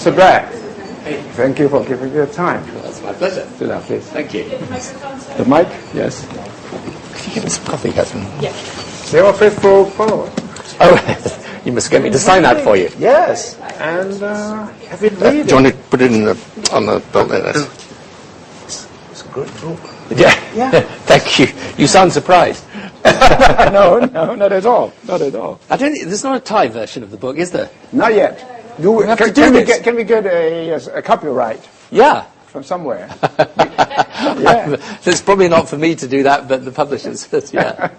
Mr. Blair, thank you for giving your time. That's my pleasure. Sit down, please. Thank you. The mic? Yes. Could you give me some coffee, Catherine? Yeah. They are faithful followers. Oh, you must get me to sign that for you. Yes. And have you read it? Do you want to put it on the belt there? It's a good book. Yeah. Thank you. You sound surprised. No, not at all. Not at all. I don't. There's not a Thai version of the book, is there? Not yet. Can we get a copyright Yeah. from somewhere? Yeah. It's probably not for me to do that, but the publishers. Yeah.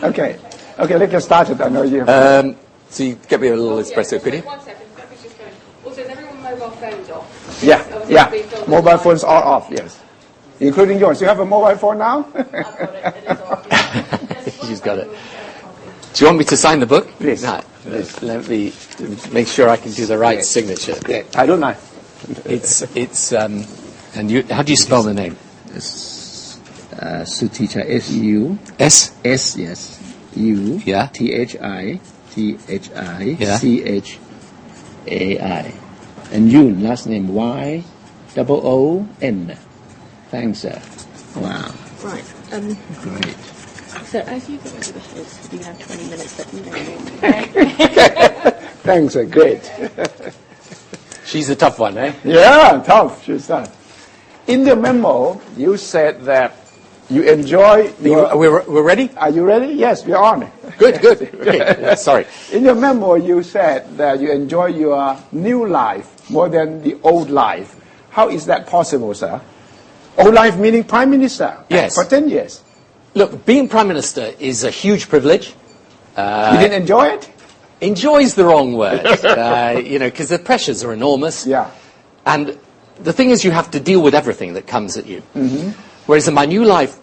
Okay, let's get started. I know you have... So you get me a little espresso, could you? 1 second. Just going. Also, is everyone mobile phones off? Yeah. Mobile phones are off, yes. Including yours. You have a mobile phone now? I've got it. It is off. She's got it. Do you want me to sign the book? Please. No. Let me make sure I can do the right signature. I don't know. It's and you. How do you spell the name? Suthichai, S-U. S. S, yes. U. Yeah. Thi. Yeah. Chai. And Yoon, last name Y-O-O-N. Thanks, sir. Wow. Right. Great. So as you go over the house, you have 20 minutes that you don't need. Thanks, great. She's a tough one, eh? Yeah, tough. She's tough. In the memo, you said that you enjoy... We're ready? Are you ready? Yes, we're on. Good. Okay. Yeah, sorry. In your memo, you said that you enjoy your new life more than the old life. How is that possible, sir? Old life meaning Prime Minister? Yes. For 10 years. Look, being Prime Minister is a huge privilege. You didn't enjoy it? Enjoy's the wrong word, because the pressures are enormous. Yeah. And the thing is, you have to deal with everything that comes at you. Mm-hmm. Whereas in my new life,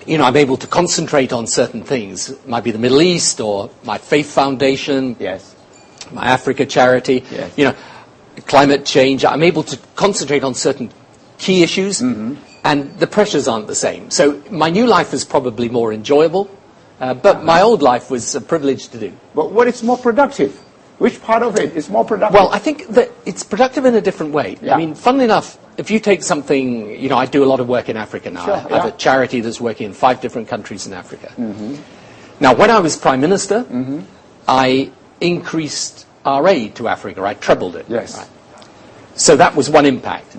I'm able to concentrate on certain things. It might be the Middle East or my faith foundation. Yes. My Africa charity. Yes. Climate change. I'm able to concentrate on certain key issues, and the pressures aren't the same. So my new life is probably more enjoyable, but my old life was a privilege to do. But what is more productive? Which part of it is more productive? Well, I think that it's productive in a different way. Yeah. I mean, funnily enough, if you take something, I do a lot of work in Africa now. Sure, I have a charity that's working in 5 different countries in Africa. Now, when I was Prime Minister, I increased our aid to Africa. I trebled it. Yes. Right? So that was one impact.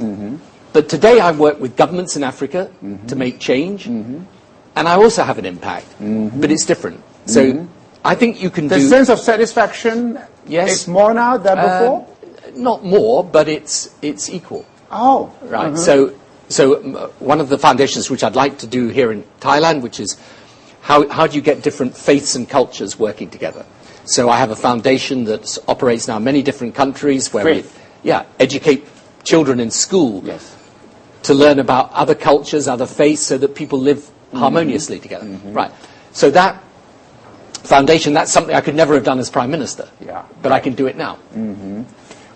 But today I work with governments in Africa to make change, and I also have an impact, but it's different. So I think you can the do... sense of satisfaction is more now than before? Not more, but it's equal. Oh. Right. So one of the foundations which I'd like to do here in Thailand, which is how do you get different faiths and cultures working together? So I have a foundation that operates now in many different countries where we educate children in school to learn about other cultures, other faiths, so that people live harmoniously together. Right. So that foundation, that's something I could never have done as Prime Minister. Yeah. But I can do it now.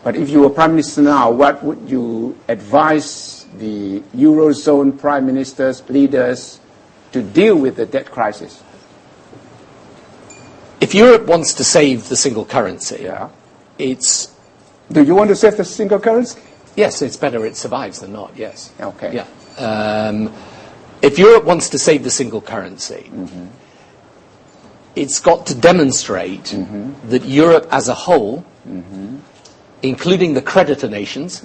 But if you were Prime Minister now, what would you advise the Eurozone Prime Ministers, leaders, to deal with the debt crisis? If Europe wants to save the single currency, it's... Do you want to save the single currency? Yes, it's better it survives than not, yes. Okay. Yeah. If Europe wants to save the single currency, it's got to demonstrate that Europe as a whole, including the creditor nations,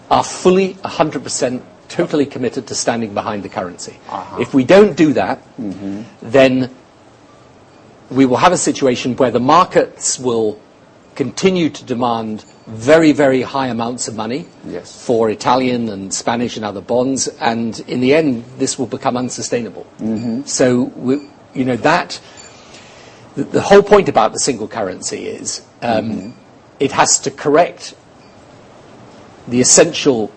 are fully 100% totally committed to standing behind the currency. If we don't do that, then we will have a situation where the markets will continue to demand very, very high amounts of money for Italian and Spanish and other bonds, and in the end, this will become unsustainable. So, the whole point about the single currency is it has to correct the essential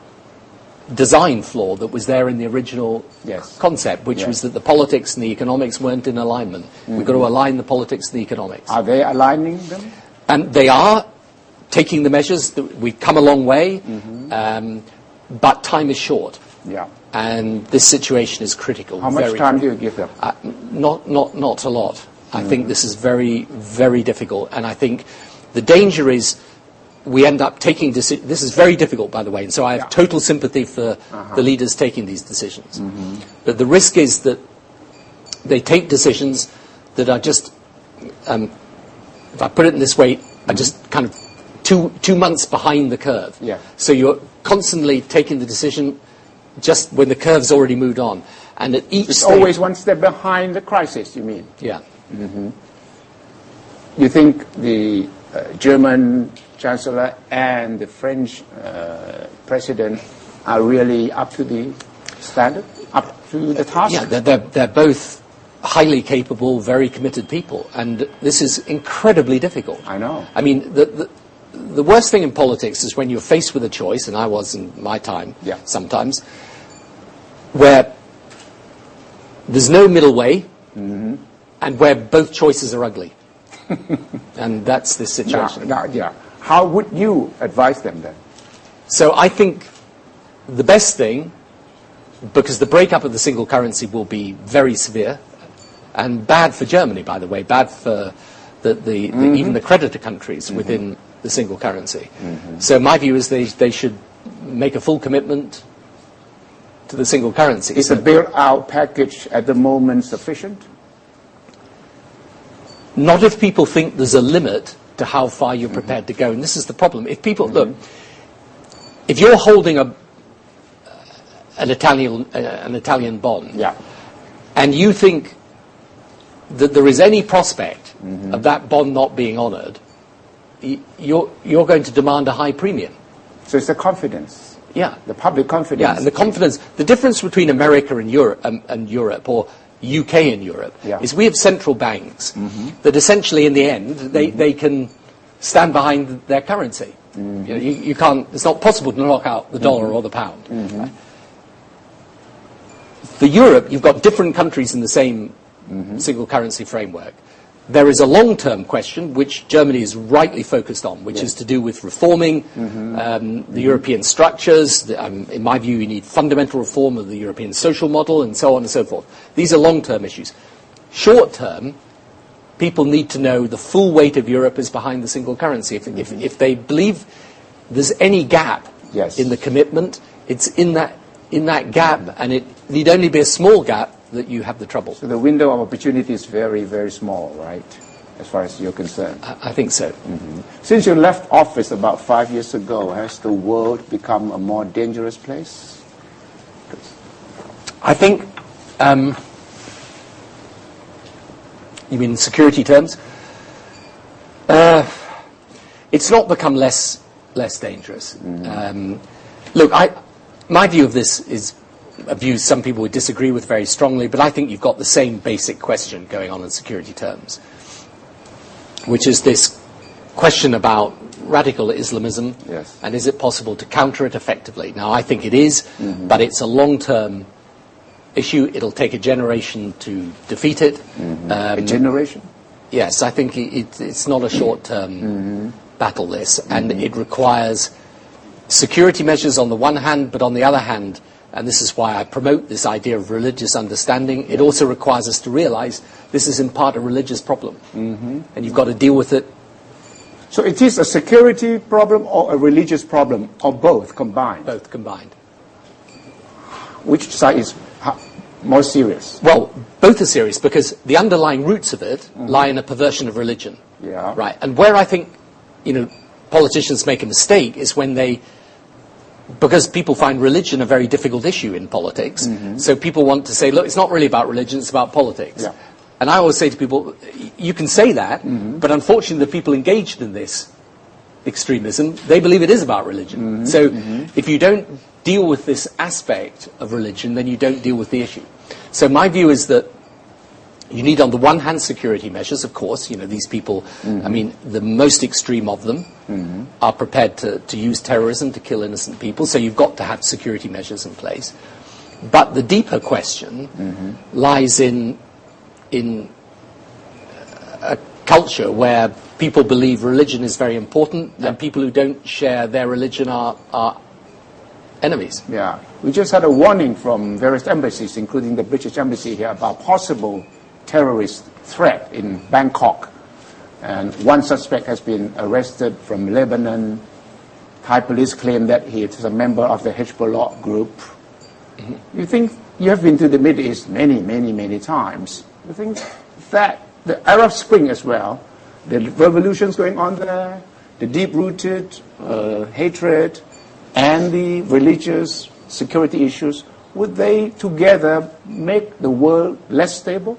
design flaw that was there in the original concept, which was that the politics and the economics weren't in alignment. We've got to align the politics and the economics. Are they aligning them? And they are taking the measures. We've come a long way, but time is short. Yeah. And this situation is critical. How much time do you give them? Not a lot. I think this is very, very difficult. And I think the danger is we end up taking decisions. This is very difficult, by the way, and so I have total sympathy for the leaders taking these decisions. But the risk is that they take decisions that are just, if I put it in this way, are just kind of 2 months behind the curve. Yeah. So you're constantly taking the decision just when the curve's already moved on. And at each It's stage, always one step behind the crisis, you mean? yeah. You think the German Chancellor and the French President are really up to the standard, up to the task? Yeah, they're both highly capable, very committed people, and this is incredibly difficult. I know. I mean, the worst thing in politics is when you're faced with a choice, and I was in my time sometimes, where there's no middle way, and where both choices are ugly. And that's the situation. How would you advise them then? So I think the best thing, because the breakup of the single currency will be very severe, and bad for Germany, by the way, bad for even the creditor countries within the single currency. So my view is they should make a full commitment to the single currency. Is the bailout package at the moment sufficient? Not if people think there's a limit to how far you're prepared to go. And this is the problem. If people, look, if you're holding an Italian bond, and you think that there is any prospect of that bond not being honoured, you're going to demand a high premium. So it's the confidence. Yeah. The public confidence. Yeah, and the confidence. The difference between America and Europe, or UK and Europe, is we have central banks that essentially, in the end, they can stand behind their currency. You know, you can't. It's not possible to knock out the dollar or the pound. Right? For Europe, you've got different countries in the same single currency framework. There is a long-term question, which Germany is rightly focused on, which is to do with reforming the European structures. In my view, you need fundamental reform of the European social model, and so on and so forth. These are long-term issues. Short-term, people need to know the full weight of Europe is behind the single currency. If they believe there's any gap in the commitment, it's in that gap, and it need only be a small gap that you have the trouble. So the window of opportunity is very, very small, right, as far as you're concerned? I think so. Since you left office about 5 years ago, has the world become a more dangerous place? I think, you mean in security terms? It's not become less dangerous. Look, my view of this is a view some people would disagree with very strongly, but I think you've got the same basic question going on in security terms, which is this question about radical Islamism, and is it possible to counter it effectively? Now, I think it is, but it's a long-term issue. It'll take a generation to defeat it. A generation? Yes, I think it's not a short-term battle, this, and it requires security measures on the one hand, but on the other hand, and this is why I promote this idea of religious understanding, it also requires us to realize this is in part a religious problem, and you've got to deal with it. So it is a security problem or a religious problem, or both combined? Both combined. Which side is more serious? Well, both are serious, because the underlying roots of it lie in a perversion of religion. Right. And where I think, politicians make a mistake is when because people find religion a very difficult issue in politics, so people want to say, look, it's not really about religion, it's about politics. And I always say to people, you can say that, but unfortunately the people engaged in this extremism, they believe it is about religion. So if you don't deal with this aspect of religion, then you don't deal with the issue. So my view is that you need, on the one hand, security measures, of course. These people, I mean, the most extreme of them are prepared to use terrorism to kill innocent people, so you've got to have security measures in place. But the deeper question lies in a culture where people believe religion is very important, and people who don't share their religion are enemies. Yeah. We just had a warning from various embassies, including the British embassy here, about possible terrorist threat in Bangkok. And one suspect has been arrested from Lebanon, Thai police claim that he is a member of the Hezbollah group. You think, you have been to the Middle East many, many, many times. You think that the Arab Spring as well, the revolutions going on there, the deep-rooted hatred, and the religious security issues, would they together make the world less stable?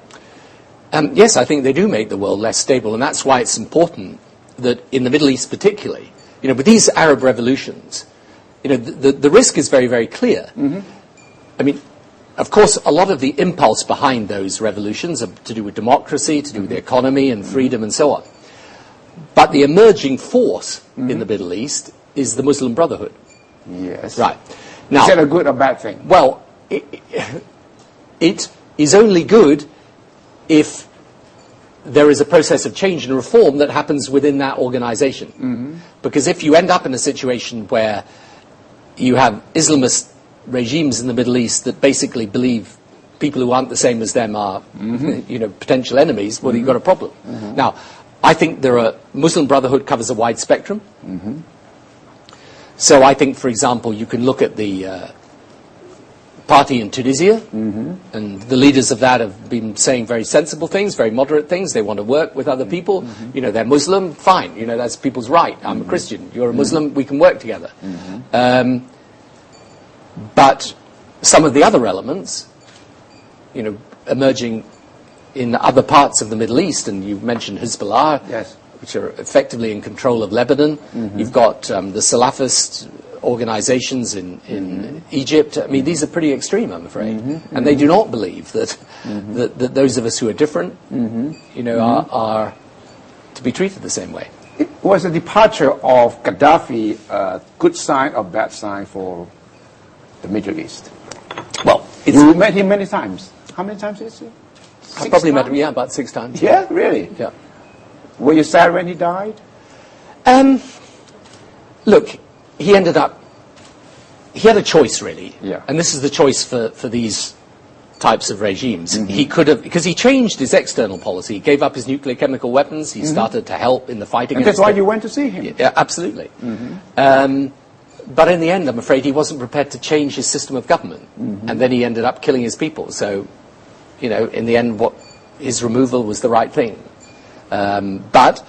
Yes, I think they do make the world less stable, and that's why it's important that in the Middle East particularly, with these Arab revolutions, the risk is very, very clear. I mean, of course, a lot of the impulse behind those revolutions are to do with democracy, to do with the economy and freedom and so on. But the emerging force in the Middle East is the Muslim Brotherhood. Yes. Right. Now, is that a good or bad thing? Well, it is only good if there is a process of change and reform that happens within that organization. Because if you end up in a situation where you have Islamist regimes in the Middle East that basically believe people who aren't the same as them are potential enemies, well, you've got a problem. Now, I think Muslim Brotherhood covers a wide spectrum. So I think, for example, you can look at the party in Tunisia, and the leaders of that have been saying very sensible things, very moderate things. They want to work with other people. They're Muslim, fine. That's people's right. I'm a Christian. You're a Muslim. We can work together. But some of the other elements, emerging in other parts of the Middle East, and you mentioned Hezbollah, yes, which are effectively in control of Lebanon. You've got the Salafist organizations in Egypt. I mean, these are pretty extreme, I'm afraid. And they do not believe that those of us who are different, are to be treated the same way. Was the departure of Gaddafi a good sign or bad sign for the Middle East? Well, you met him many times. How many times is he? I probably met him, about 6 times. Yeah, really? Yeah. Were you sad when he died? Look, he had a choice, really. Yeah. And this is the choice for these types of regimes. He could have, because he changed his external policy, he gave up his nuclear chemical weapons, he started to help in the fight against... And that's why you went to see him? Yeah, absolutely. But in the end, I'm afraid he wasn't prepared to change his system of government. And then he ended up killing his people. So, in the end, his removal was the right thing. But,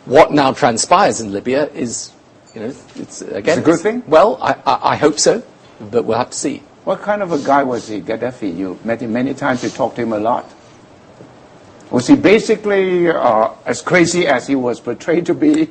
what now transpires in Libya is, it's again... It's a good thing? Well, I hope so, but we'll have to see. What kind of a guy was he, Gaddafi? You met him many times, you talked to him a lot. Was he basically as crazy as he was portrayed to be?